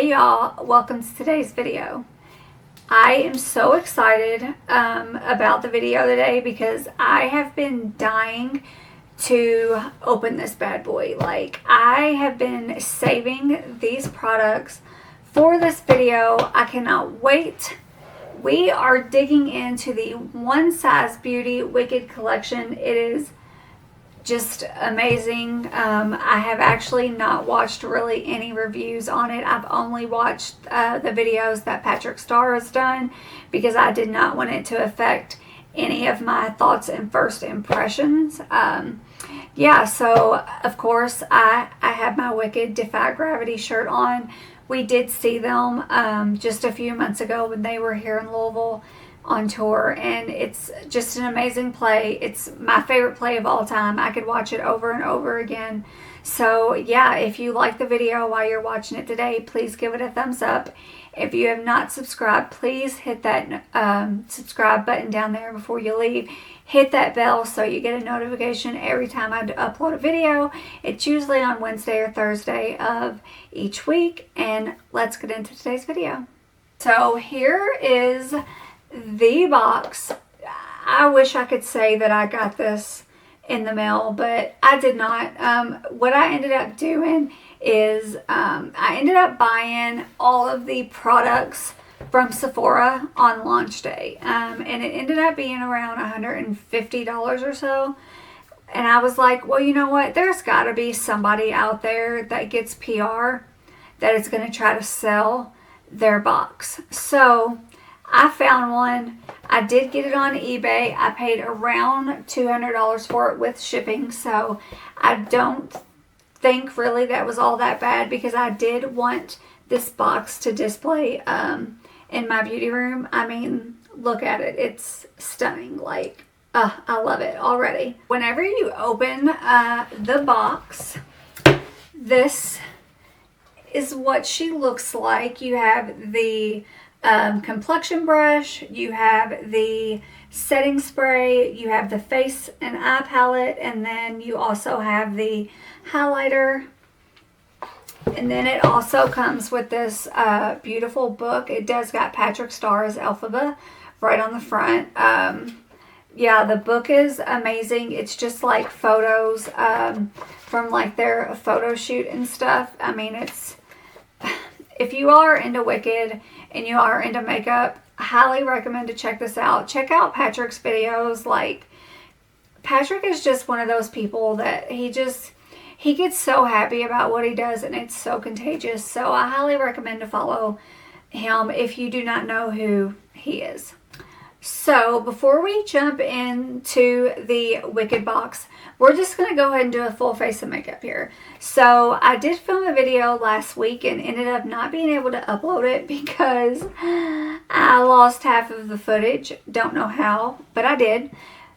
Hey y'all, welcome to today's video. I am so excited about the video today because I have been dying to open this bad boy. Like, I have been saving these products for this video. I cannot wait. We are digging into the One Size Beauty Wicked collection. It is just amazing. I have actually not watched really any reviews on it. I've only watched the videos that Patrick Starr has done because I did not want it to affect any of my thoughts and first impressions. Yeah, so of course I have my Wicked Defy Gravity shirt on. We did see them just a few months ago when they were here in Louisville on tour, and it's just an amazing play. It's my favorite play of all time. I could watch it over and over again. So yeah, if you like the video while you're watching it today, please give it a thumbs up. If you have not subscribed, please hit that subscribe button down there before you leave. Hit that bell so you get a notification every time I upload a video. It's usually on Wednesday or Thursday of each week, and let's get into today's video. So here is the box. I wish I could say that I got this in the mail, but I did not. What I ended up doing is I ended up buying all of the products from Sephora on launch day, and it ended up being around $150 or so. And I was like, well, you know what, there's got to be somebody out there that gets PR that is going to try to sell their box. So I found one. I did get it on eBay. I paid around $200 for it with shipping, so I don't think really that was all that bad because I did want this box to display in my beauty room. I mean, look at it. It's stunning. Like, I love it already. Whenever you open the box, this is what she looks like. You have the complexion brush, you have the setting spray, you have the face and eye palette, and then you also have the highlighter. And then it also comes with this beautiful book. It does got Patrick Starr's Elphaba right on the front. Yeah, the book is amazing. It's just like photos from like their photo shoot and stuff. I mean, it's, if you are into Wicked and you are into makeup, I highly recommend to check this out. Check out Patrick's videos. Like, Patrick is just one of those people that he gets so happy about what he does, and it's so contagious. So I highly recommend to follow him if you do not know who he is. So before we jump into the Wicked box, we're just going to go ahead and do a full face of makeup here. So I did film a video last week and ended up not being able to upload it because I lost half of the footage. Don't know how, but I did.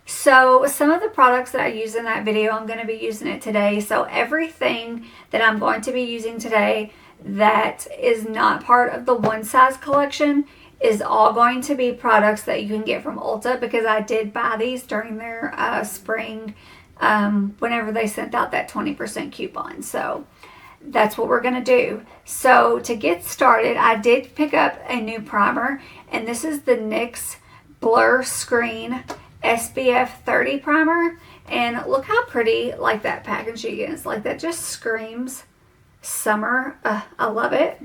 So some of the products that I used in that video, I'm going to be using it today. So everything that I'm going to be using today that is not part of the One Size collection is all going to be products that you can get from Ulta, because I did buy these during their spring, whenever they sent out that 20% coupon. So that's what we're going to do. So to get started, I did pick up a new primer, and this is the NYX Blur Screen SPF 30 primer. And look how pretty like that packaging is. Like, that just screams summer. I love it.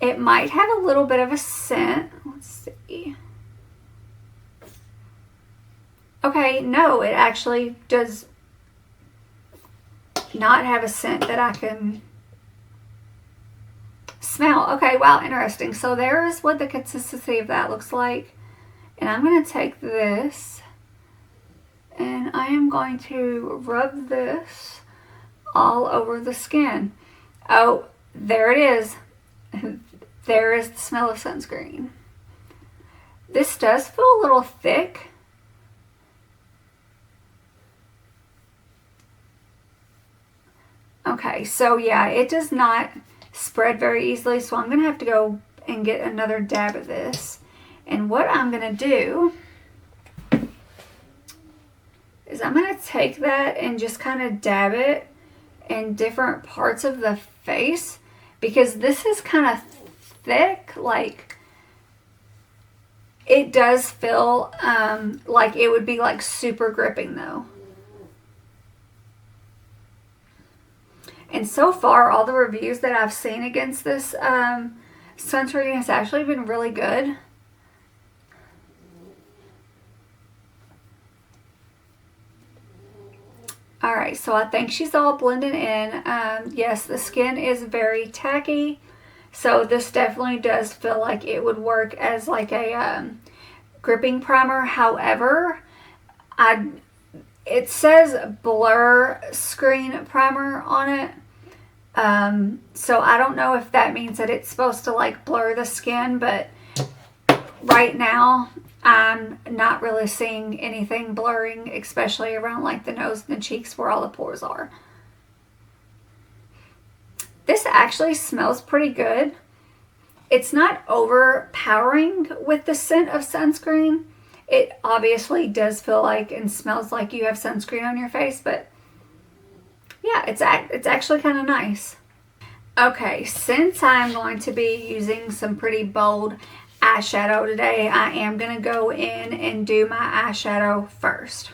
It might have a little bit of a scent. Let's see. Okay, no, it actually does not have a scent that I can smell. Okay, wow, interesting. So there's what the consistency of that looks like. And I'm going to take this and I am going to rub this all over the skin. Oh, there it is. There is the smell of sunscreen. This does feel a little thick. Okay, so yeah, it does not spread very easily, so I'm going to have to go and get another dab of this. And what I'm going to do is I'm going to take that and just kind of dab it in different parts of the face, because this is kind of thick. Like, it does feel like it would be like super gripping though. And so far, all the reviews that I've seen against this sunscreen has actually been really good. Alright, so I think she's all blending in. Yes, the skin is very tacky, so this definitely does feel like it would work as like a gripping primer. However, it says Blur Screen Primer on it. So I don't know if that means that it's supposed to like blur the skin, but right now I'm not really seeing anything blurring, especially around like the nose and the cheeks where all the pores are. This actually smells pretty good. It's not overpowering with the scent of sunscreen. It obviously does feel like and smells like you have sunscreen on your face, but yeah, it's actually kind of nice. Okay, since I'm going to be using some pretty bold eyeshadow today, I am going to go in and do my eyeshadow first.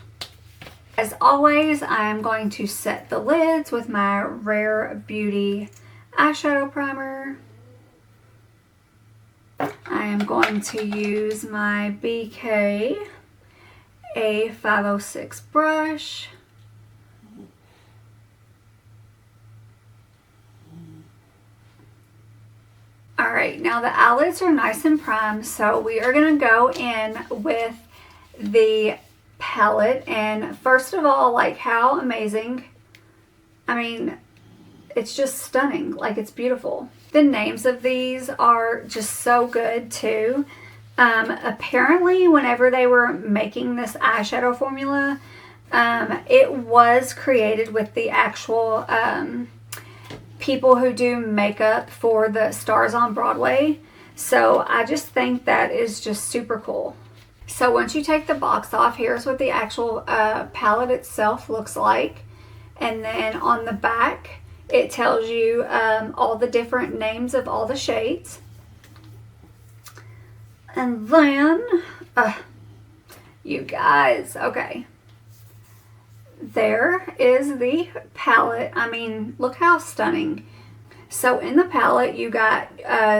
As always, I am going to set the lids with my Rare Beauty eyeshadow primer. I am going to use my BK A506 brush. Alright, now the eyelids are nice and primed, so we are going to go in with the palette. And first of all, like, how amazing. I mean, it's just stunning. Like, it's beautiful. The names of these are just so good too. Apparently, whenever they were making this eyeshadow formula, it was created with the actual people who do makeup for the stars on Broadway. So I just think that is just super cool. So once you take the box off, here's what the actual palette itself looks like. And then on the back, it tells you all the different names of all the shades. And then, you guys, okay. There is the palette. I mean, look how stunning. So in the palette, you got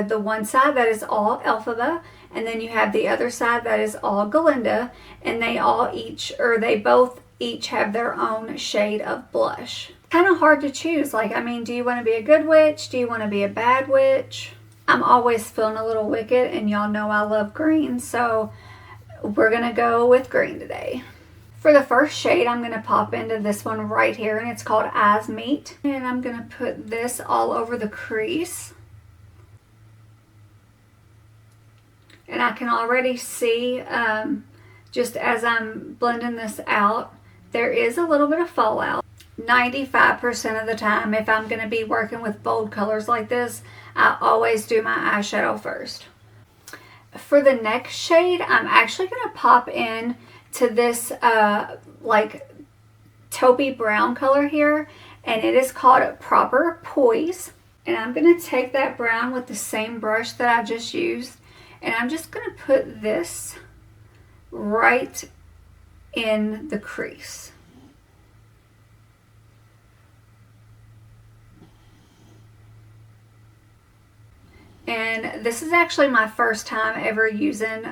the one side that is all Elphaba, and then you have the other side that is all Glinda, and they both each have their own shade of blush. Kind of hard to choose. Like, I mean, do you want to be a good witch? Do you want to be a bad witch? I'm always feeling a little wicked, and y'all know I love green, so we're gonna go with green today. For the first shade, I'm going to pop into this one right here, and it's called Eyes Meet. And I'm going to put this all over the crease. And I can already see, just as I'm blending this out, there is a little bit of fallout. 95% of the time, if I'm going to be working with bold colors like this, I always do my eyeshadow first. For the next shade, I'm actually going to pop in to this like taupey brown color here, and it is called Proper Poise. And I'm going to take that brown with the same brush that I just used, and I'm just going to put this right in the crease. And this is actually my first time ever using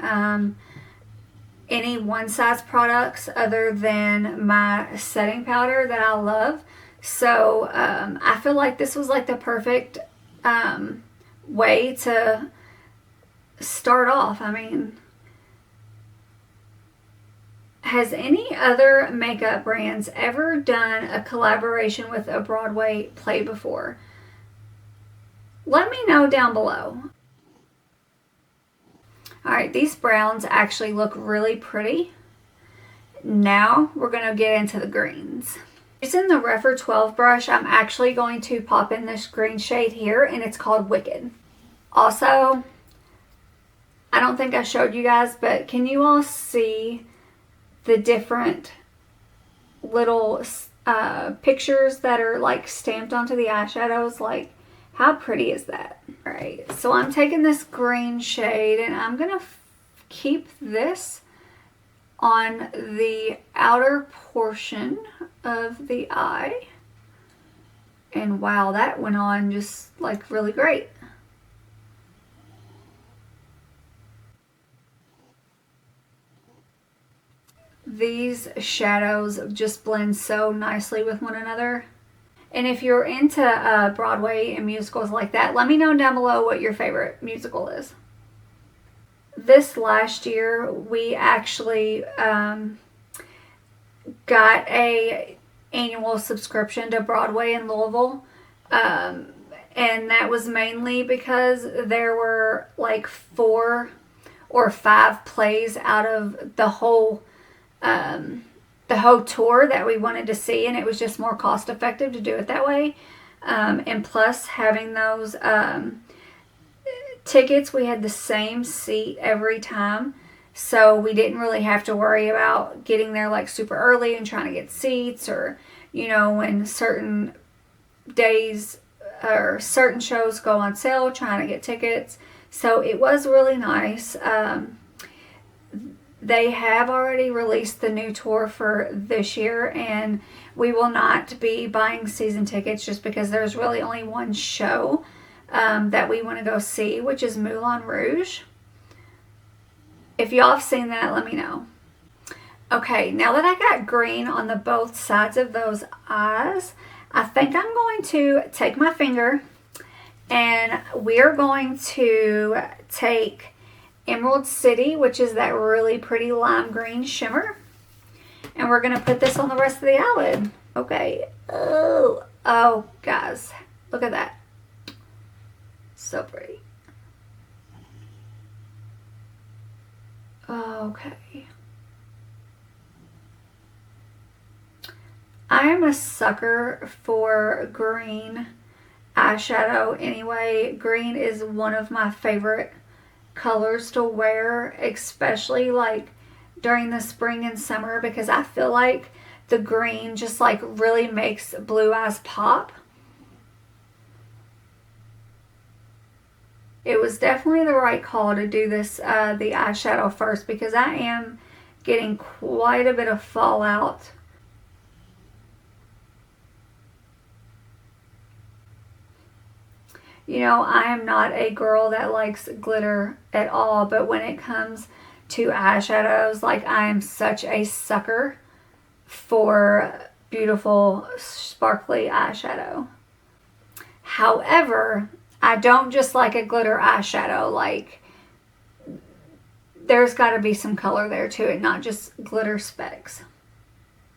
any one size products other than my setting powder that I love. So I feel like this was like the perfect way to start off. I mean, has any other makeup brands ever done a collaboration with a Broadway play before? Let me know down below. Alright, these browns actually look really pretty. Now we're going to get into the greens. Using the Refer 12 brush, I'm actually going to pop in this green shade here, and it's called Wicked. Also, I don't think I showed you guys, but can you all see the different little pictures that are like stamped onto the eyeshadows? Like, How pretty is that? All right, so I'm taking this green shade and I'm gonna keep this on the outer portion of the eye. And wow, that went on just like really great. These shadows just blend so nicely with one another. And if you're into Broadway and musicals like that, let me know down below what your favorite musical is. This last year, we actually got a annual subscription to Broadway in Louisville. And that was mainly because there were like 4 or 5 plays out of the whole tour that we wanted to see, and it was just more cost effective to do it that way. And plus, having those tickets, we had the same seat every time, so we didn't really have to worry about getting there like super early and trying to get seats, or you know, when certain days or certain shows go on sale, trying to get tickets. So it was really nice. They have already released the new tour for this year, and we will not be buying season tickets just because there's really only one show that we want to go see, which is Moulin Rouge. If y'all have seen that, let me know. Okay, now that I got green on the both sides of those eyes, I think I'm going to take my finger and we're going to take Emerald City, which is that really pretty lime green shimmer, and we're going to put this on the rest of the eyelid. Okay. Oh, guys, look at that. So pretty. Okay. I am a sucker for green eyeshadow anyway. Green is one of my favorite colors to wear, especially like during the spring and summer, because I feel like the green just like really makes blue eyes pop. It was definitely the right call to do this, the eyeshadow first, because I am getting quite a bit of fallout. You know, I am not a girl that likes glitter at all, but when it comes to eyeshadows, like I am such a sucker for beautiful, sparkly eyeshadow. However, I don't just like a glitter eyeshadow. Like, there's got to be some color there to it, not just glitter specks.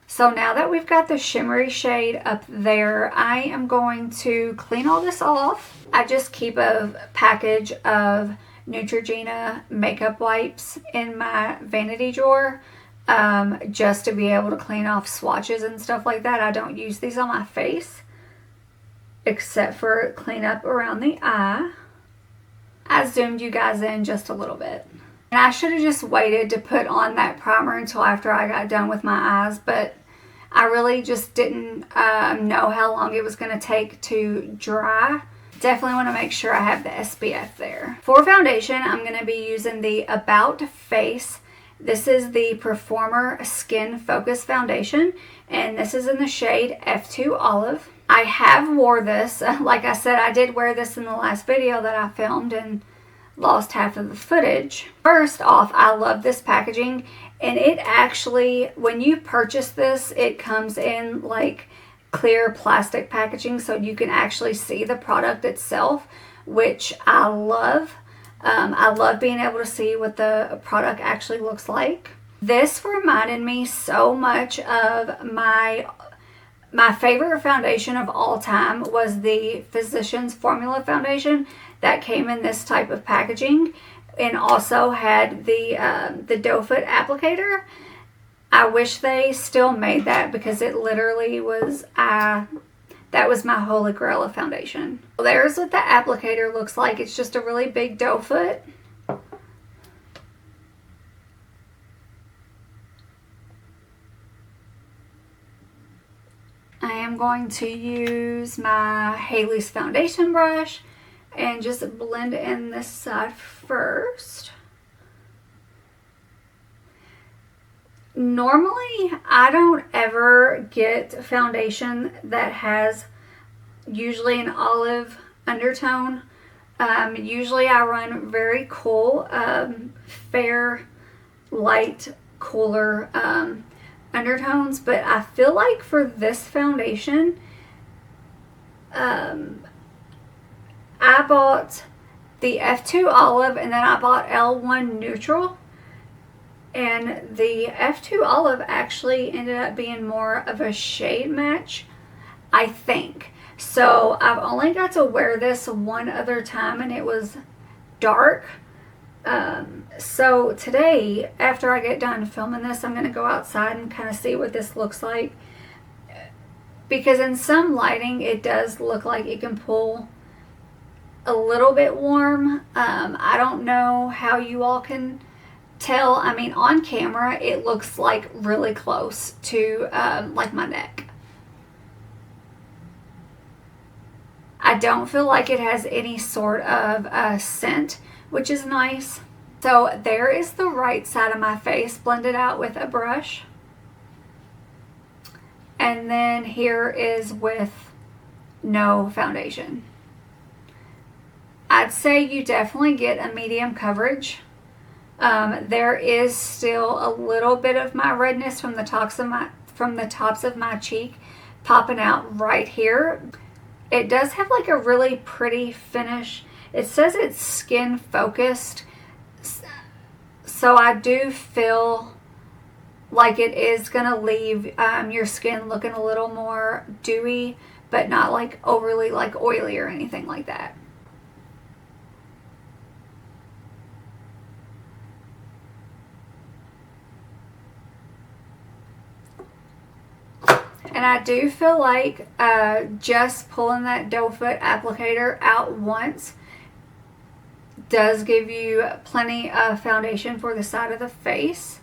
So now that we've got the shimmery shade up there, I am going to clean all this off. I just keep a package of Neutrogena makeup wipes in my vanity drawer just to be able to clean off swatches and stuff like that. I don't use these on my face except for clean up around the eye. I zoomed you guys in just a little bit. And I should have just waited to put on that primer until after I got done with my eyes, but I really just didn't know how long it was going to take to dry. Definitely want to make sure I have the SPF there. For foundation, I'm going to be using the About Face. This is the Performer Skin Focus Foundation, and this is in the shade F2 Olive. I have wore this. Like I said, I did wear this in the last video that I filmed and lost half of the footage. First off, I love this packaging, and it actually, when you purchase this, it comes in like clear plastic packaging so you can actually see the product itself, which I love. I love being able to see what the product actually looks like. This reminded me so much of my favorite foundation of all time was the Physicians Formula foundation that came in this type of packaging and also had the doe foot applicator. I wish they still made that because it literally was, that was my holy grail of foundation. Well, there's what the applicator looks like. It's just a really big doe foot. I am am going to use my Haley's foundation brush and just blend in this side first. Normally, I don't ever get foundation that has usually an olive undertone. Usually I run very cool, fair, light, cooler undertones, but I feel like for this foundation, I bought the F2 Olive and then I bought L1 Neutral. And the F2 Olive actually ended up being more of a shade match, I think. So I've only got to wear this one other time and it was dark. So today, after I get done filming this, I'm going to go outside and kind of see what this looks like. Because in some lighting, it does look like it can pull a little bit warm. I don't know how you all can tell. I mean, on camera it looks like really close to like my neck. I don't feel like it has any sort of scent, which is nice. So there is the right side of my face blended out with a brush, and then here is with no foundation. I'd say you definitely get a medium coverage. There is still a little bit of my redness from the tops of my cheek popping out right here. It does have like a really pretty finish. It says it's skin focused, so I do feel like it is gonna leave your skin looking a little more dewy, but not like overly like oily or anything like that. And I do feel like just pulling that doe foot applicator out once does give you plenty of foundation for the side of the face.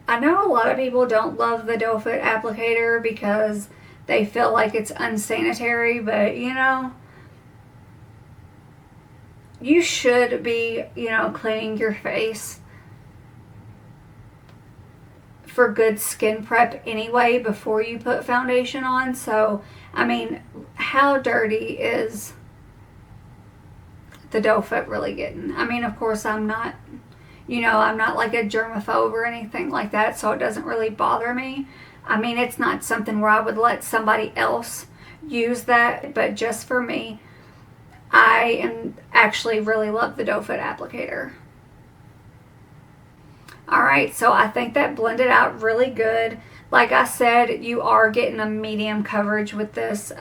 I know a lot of people don't love the doe foot applicator because they feel like it's unsanitary, but you know, you should be, you know, cleaning your face for good skin prep anyway before you put foundation on. So I mean, how dirty is the doe foot really getting? I mean, of course I'm not, you know, I'm not like a germaphobe or anything like that, so it doesn't really bother me. I mean, it's not something where I would let somebody else use that, but just for me, I actually really love the doe foot applicator. Alright, so I think that blended out really good. Like I said, you are getting a medium coverage with this.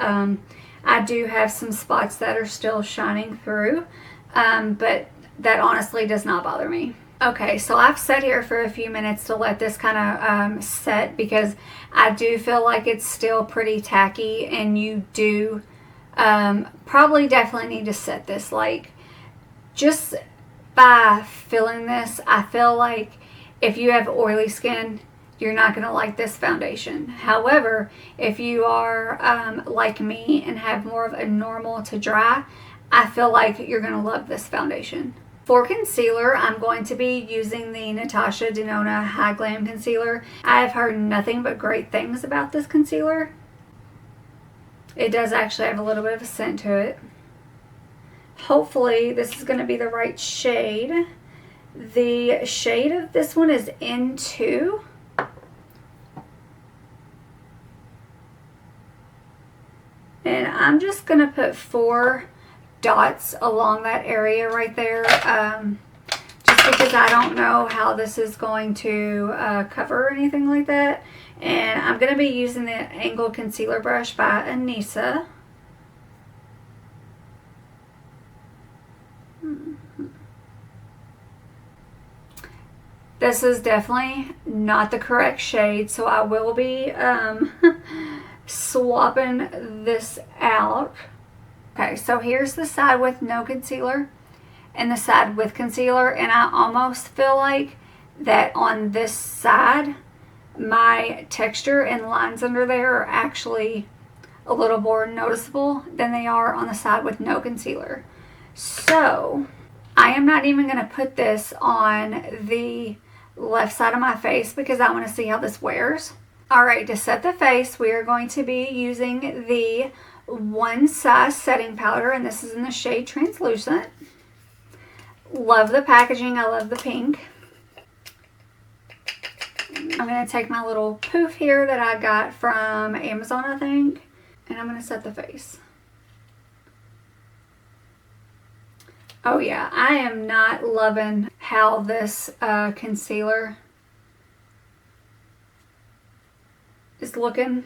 I do have some spots that are still shining through, but that honestly does not bother me. Okay, so I've sat here for a few minutes to let this kind of set because I do feel like it's still pretty tacky, and you do probably definitely need to set this. Like, just by feeling this, I feel like if you have oily skin, you're not going to like this foundation. However, if you are like me and have more of a normal to dry, I feel like you're going to love this foundation. For concealer, I'm going to be using the NATASHA DENONA High-Glam Concealer. I have heard nothing but great things about this concealer. It does actually have a little bit of a scent to it. Hopefully this is going to be the right shade. The shade of this one is N2. And I'm just going to put 4 dots along that area right there, just because I don't know how this is going to cover or anything like that. And I'm going to be using the Angled Concealer Brush by Anissa. This is definitely not the correct shade, so I will be swapping this out. Okay, so here's the side with no concealer and the side with concealer, and I almost feel like that on this side my texture and lines under there are actually a little more noticeable than they are on the side with no concealer. So I am not even going to put this on the left side of my face because I want to see how this wears. Alright, to set the face, we are going to be using the One Size setting powder, and this is in the shade Translucent. Love the packaging. I love the pink. I'm going to take my little poof here that I got from Amazon, I think, and I'm going to set the face. Oh yeah, I am not loving how this concealer is looking.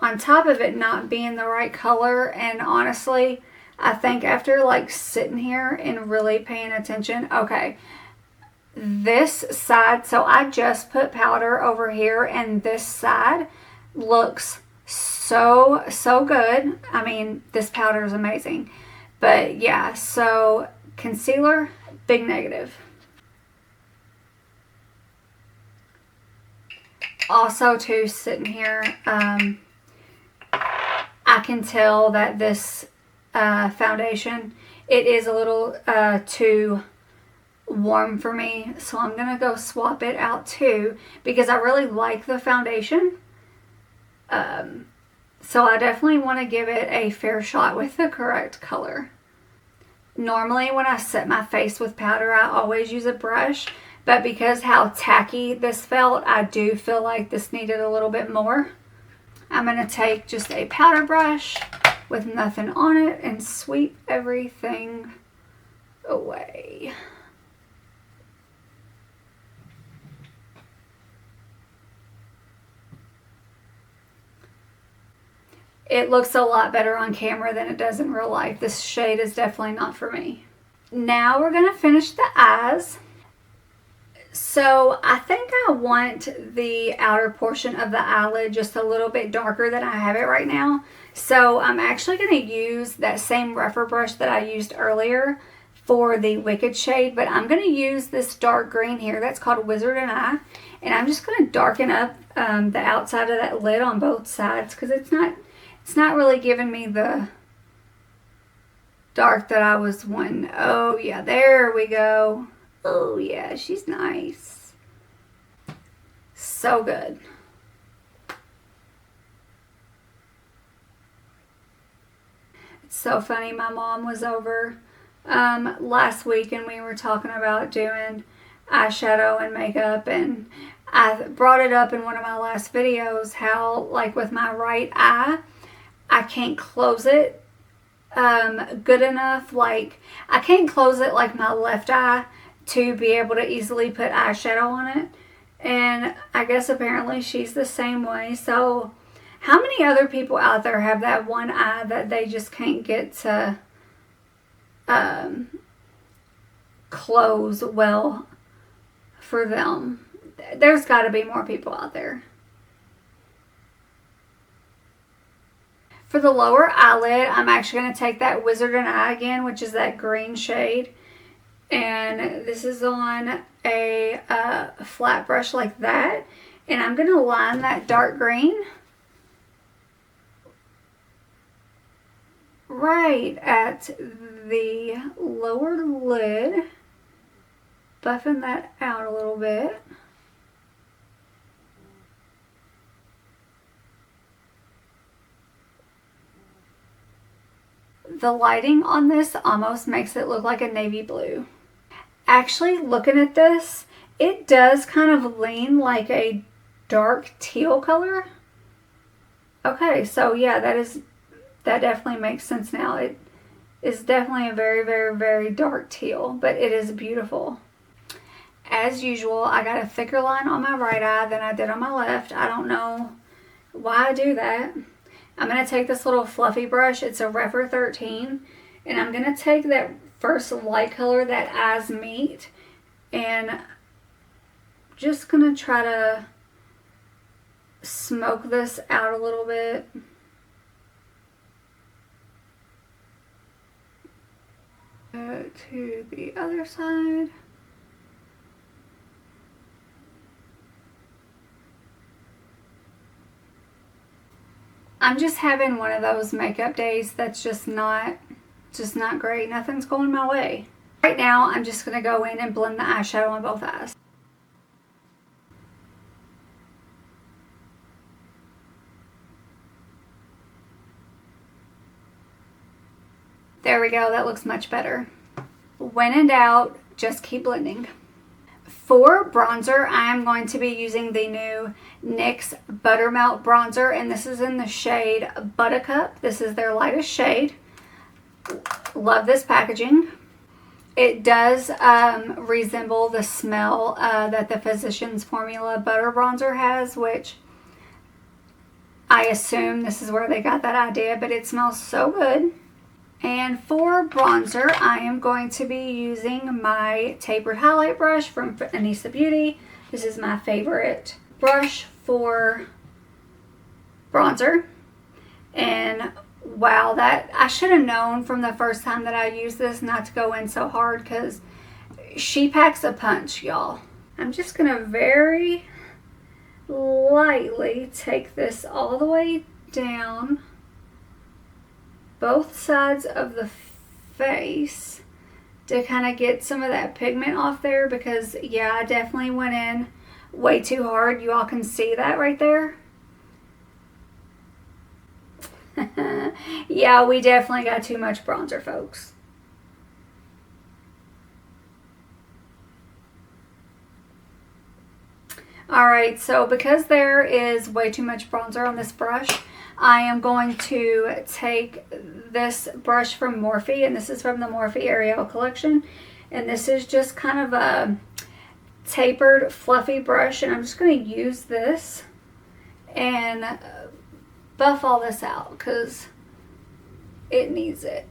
On top of it not being the right color, and honestly, I think after like sitting here and really paying attention, okay, this side, so I just put powder over here and this side looks so good. I mean, this powder is amazing. But yeah, so concealer, big negative. Also too, sitting here, I can tell that this foundation, it is a little too warm for me, so I'm gonna go swap it out too because I really like the foundation. So I definitely want to give it a fair shot with the correct color. Normally when I set my face with powder, I always use a brush, but because how tacky this felt, I do feel like this needed a little bit more. I'm going to take just a powder brush with nothing on it and sweep everything away. It looks a lot better on camera than it does in real life. This shade is definitely not for me. Now we're going to finish the eyes. So I think I want the outer portion of the eyelid just a little bit darker than I have it right now. So I'm actually going to use that same rougher brush that I used earlier for the Wicked shade, but I'm going to use this dark green here that's called Wizard and Eye, and I'm just going to darken up the outside of that lid on both sides because it's not really giving me the dark that I was wanting. Oh yeah, there we go. Oh yeah, she's nice. So good. It's so funny, my mom was over last week and we were talking about doing eyeshadow and makeup, and I brought it up in one of my last videos how like with my right eye, I can't close it good enough. Like I can't close it like my left eye to be able to easily put eyeshadow on it, and I guess apparently she's the same way. So how many other people out there have that one eye that they just can't get to close well for them? There's got to be more people out there. For the lower eyelid, I'm actually going to take that Wizard and Eye again, which is that green shade. And this is on a flat brush like that. And I'm going to line that dark green right at the lower lid. Buffing that out a little bit. The lighting on this almost makes it look like a navy blue. Actually, looking at this, it does kind of lean like a dark teal color. Okay, so yeah, that definitely makes sense now. It is definitely a very, very, very dark teal, but it is beautiful. As usual, I got a thicker line on my right eye than I did on my left. I don't know why I do that. I'm going to take this little fluffy brush. It's a Rephr 13. And I'm going to take that first light color that eyes meet. And just going to try to smoke this out a little bit. Go to the other side. I'm just having one of those makeup days that's just not great. Nothing's going my way. Right now, I'm just going to go in and blend the eyeshadow on both eyes. There we go. That looks much better. When in doubt, just keep blending. For bronzer, I am going to be using the new NYX Buttermelt bronzer, and this is in the shade Buttercup. This is their lightest shade. Love this packaging. It does resemble the smell that the Physicians Formula Butter Bronzer has, which I assume this is where they got that idea, but it smells so good. And for bronzer, I am going to be using my tapered highlight brush from Anissa Beauty. This is my favorite brush for bronzer. And wow, that I should have known from the first time that I used this not to go in so hard, because she packs a punch, y'all. I'm just gonna very lightly take this all the way down both sides of the face to kind of get some of that pigment off there, because yeah, I definitely went in way too hard. You all can see that right there. Yeah, we definitely got too much bronzer, folks. Alright, so because there is way too much bronzer on this brush, I am going to take this brush from Morphe, and this is from the Morphe Ariel collection. And this is just kind of a tapered, fluffy brush, and I'm just going to use this and buff all this out because it needs it.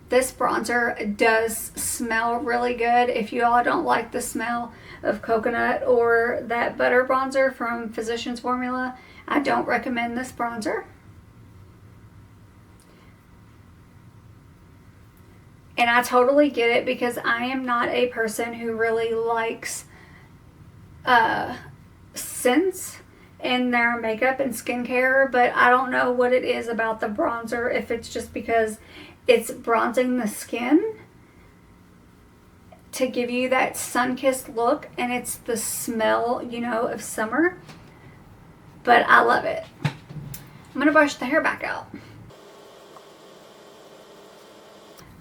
This bronzer does smell really good. If you all don't like the smell of coconut or that butter bronzer from Physicians Formula, I don't recommend this bronzer. And I totally get it, because I am not a person who really likes scents in their makeup and skincare, but I don't know what it is about the bronzer, if it's just because it's bronzing the skin to give you that sun-kissed look, and it's the smell, you know, of summer. But I love it. I'm going to brush the hair back out.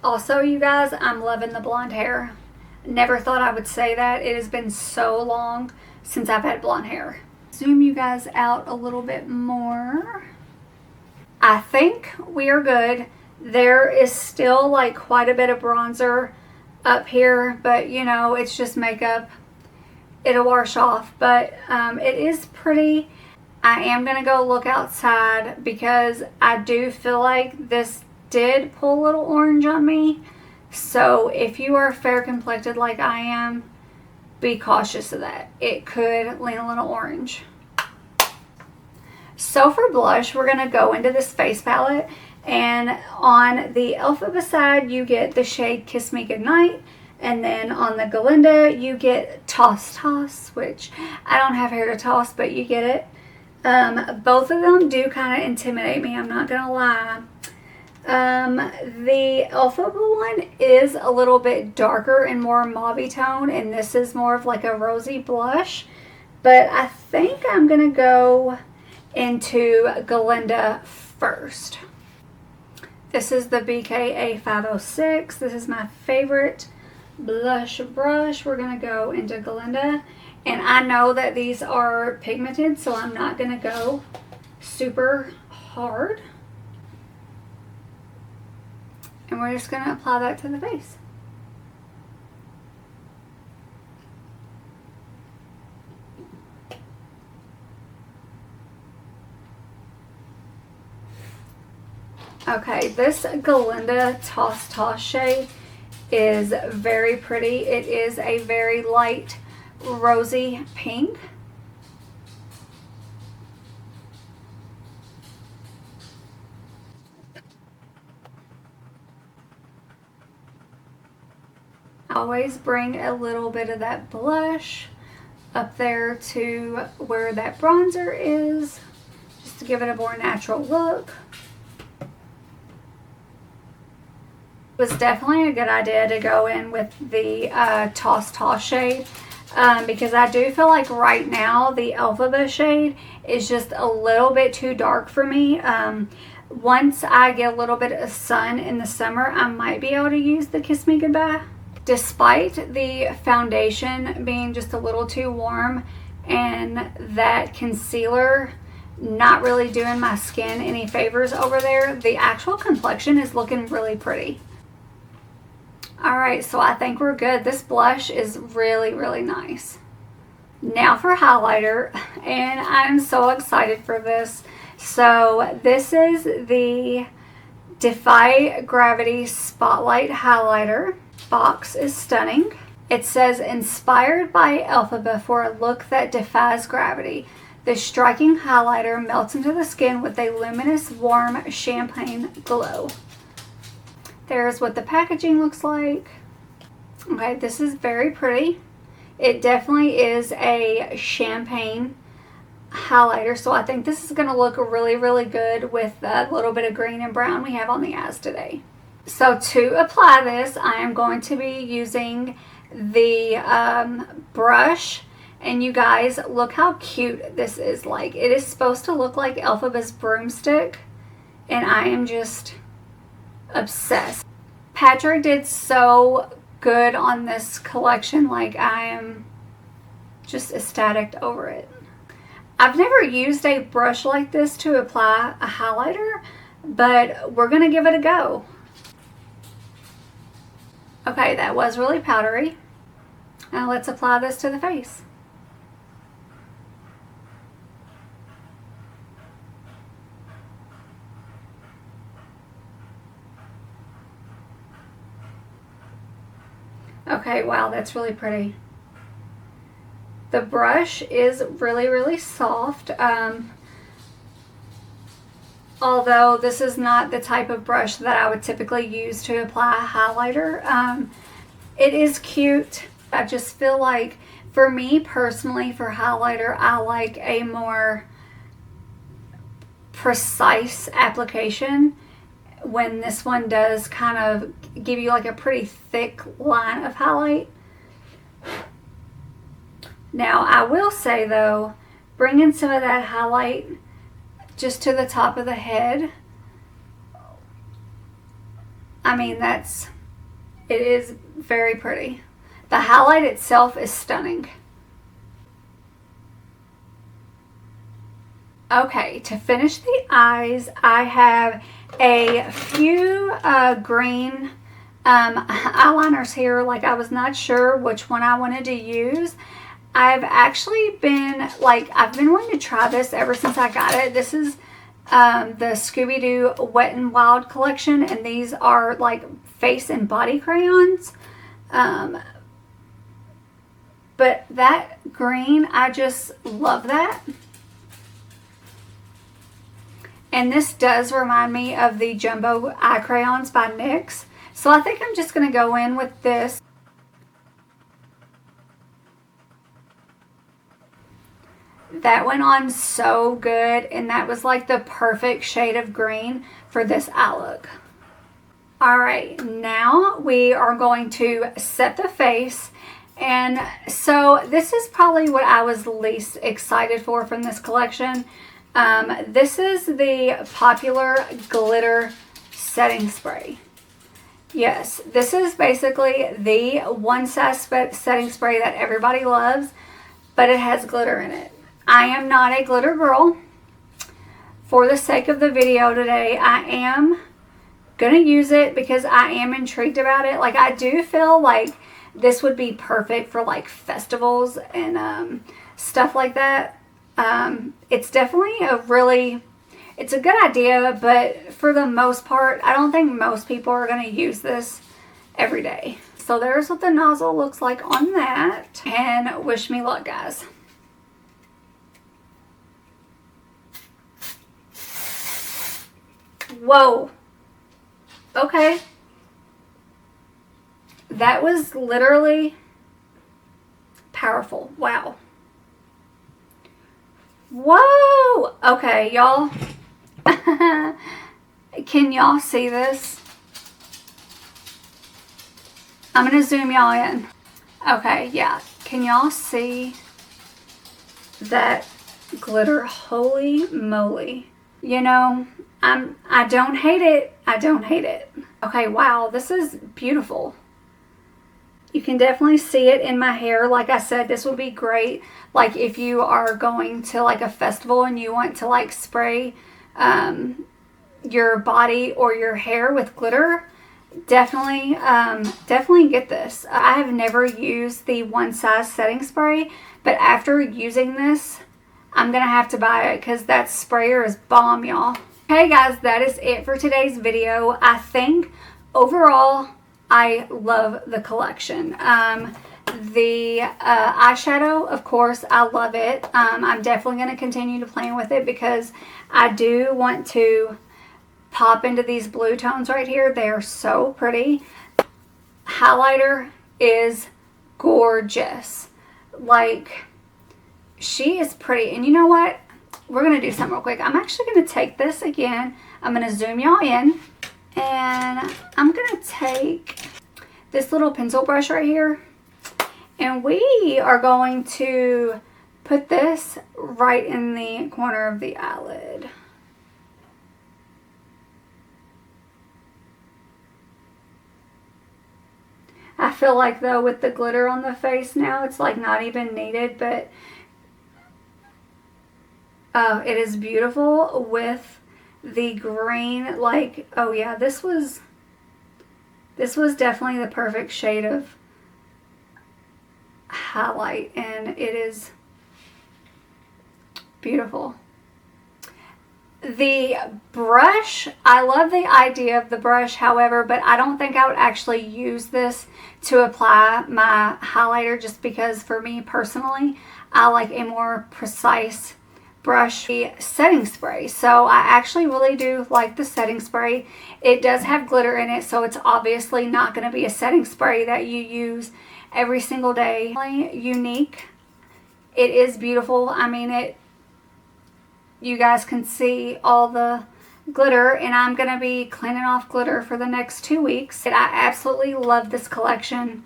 Also, you guys, I'm loving the blonde hair. Never thought I would say that. It has been so long since I've had blonde hair. Zoom you guys out a little bit more. I think we are good. There is still like quite a bit of bronzer up here, but you know, it's just makeup. It'll wash off, but it is pretty. I am going to go look outside because I do feel like this did pull a little orange on me. So if you are fair complected like I am, be cautious of that. It could lean a little orange. So for blush, we're going to go into this face palette, and on the Elphaba side you get the shade Kiss Me Goodnight, and then on the Glinda you get Toss Toss, which I don't have hair to toss, but you get it. Both of them do kind of intimidate me, I'm not gonna lie. The Elphaba one is a little bit darker and more mauve tone, and this is more of like a rosy blush, but I think I'm gonna go into Glinda first. This is the BKA 506. This is my favorite blush brush. We're gonna go into Glinda, and I know that these are pigmented, so I'm not gonna go super hard. And we're just gonna apply that to the face. Okay, this Glinda Toss Toss shade is very pretty. It is a very light rosy pink. Always bring a little bit of that blush up there to where that bronzer is. Just just to give it a more natural look. It was definitely a good idea to go in with the Toss shade because I do feel like right now the Elphaba shade is just a little bit too dark for me. Once I get a little bit of sun in the summer, I might be able to use the Kiss Me Goodbye. Despite the foundation being just a little too warm and that concealer not really doing my skin any favors over there, the actual complexion is looking really pretty. Alright, so I think we're good. This blush is really, really nice. Now for highlighter, and I'm so excited for this. So this is the Defy Gravity Spotlight Highlighter. Box is stunning. It says, inspired by Elphaba for a look that defies gravity. This striking highlighter melts into the skin with a luminous, warm champagne glow. There's what the packaging looks like. Okay, this is very pretty. It definitely is a champagne highlighter, so I think this is going to look really, really good with a little bit of green and brown we have on the eyes today. So to apply this, I am going to be using the brush, and you guys, look how cute this is. Like, it is supposed to look like Elphaba's broomstick, and I am just obsessed. Patrick did so good on this collection. Like, I am just ecstatic over it. I've never used a brush like this to apply a highlighter, but we're gonna give it a go. Okay, that was really powdery. Now let's apply this to the face. Okay, wow, that's really pretty. The brush is really, really soft. Although this is not the type of brush that I would typically use to apply a highlighter. It is cute. I just feel like, for me personally, for highlighter, I like a more precise application. When this one does kind of give you like a pretty thick line of highlight. Now I will say though, bringing some of that highlight just to the top of the head, I mean, it is very pretty. The highlight itself is stunning. Okay, to finish the eyes, I have a few green eyeliners here. Like, I was not sure which one I wanted to use. I've actually been, I've been wanting to try this ever since I got it. This is the Scooby-Doo Wet n Wild collection, and these are like face and body crayons. But that green, I just love that. And this does remind me of the Jumbo Eye Crayons by NYX. So I think I'm just going to go in with this. That went on so good, and that was like the perfect shade of green for this eye look. Alright, now we are going to set the face. And so this is probably what I was least excited for from this collection. This is the Popular Glitter Setting Spray. Yes, this is basically the one size setting spray that everybody loves, but it has glitter in it. I am not a glitter girl. For the sake of the video today, I am going to use it because I am intrigued about it. Like, I do feel like this would be perfect for like festivals and stuff like that. It's definitely it's a good idea, but for the most part, I don't think most people are going to use this every day. So there's what the nozzle looks like on that. And wish me luck, guys. Whoa. Okay. That was literally powerful. Wow. Whoa! Okay, y'all. Can y'all see this? I'm going to zoom y'all in. Okay, yeah. Can y'all see that glitter? Holy moly. You know, I don't hate it. I don't hate it. Okay, wow, this is beautiful. You can definitely see it in my hair. Like I said, this would be great like if you are going to like a festival and you want to like spray your body or your hair with glitter. Definitely get this. I have never used the one size setting spray, but after using this, I'm gonna have to buy it because that sprayer is bomb, y'all. Hey guys, that is it for today's video. I think overall I love the collection. The eyeshadow, of course, I love it. I'm definitely going to continue to play with it because I do want to pop into these blue tones right here. They are so pretty. Highlighter is gorgeous. Like, she is pretty. And you know what? We're going to do something real quick. I'm actually going to take this again. I'm going to zoom y'all in. And I'm going to take this little pencil brush right here. And we are going to put this right in the corner of the eyelid. I feel like though with the glitter on the face now, it's like not even needed, but it is beautiful with the green. Like, oh yeah, this was definitely the perfect shade of highlight, and it is beautiful. The brush, I love the idea of the brush, however, but I don't think I would actually use this to apply my highlighter just because for me personally, I like a more precise brush. The setting spray, so I actually really do like the setting spray. It does have glitter in it, so it's obviously not going to be a setting spray that you use every single day. Unique. It is beautiful. I mean, you guys can see all the glitter, and I'm going to be cleaning off glitter for the next 2 weeks. And I absolutely love this collection.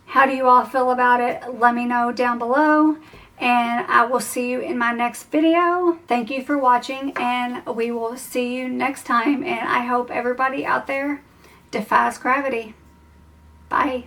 How do you all feel about it? Let me know down below, and I will see you in my next video. Thank you for watching, and we will see you next time, and I hope everybody out there defies gravity. Bye.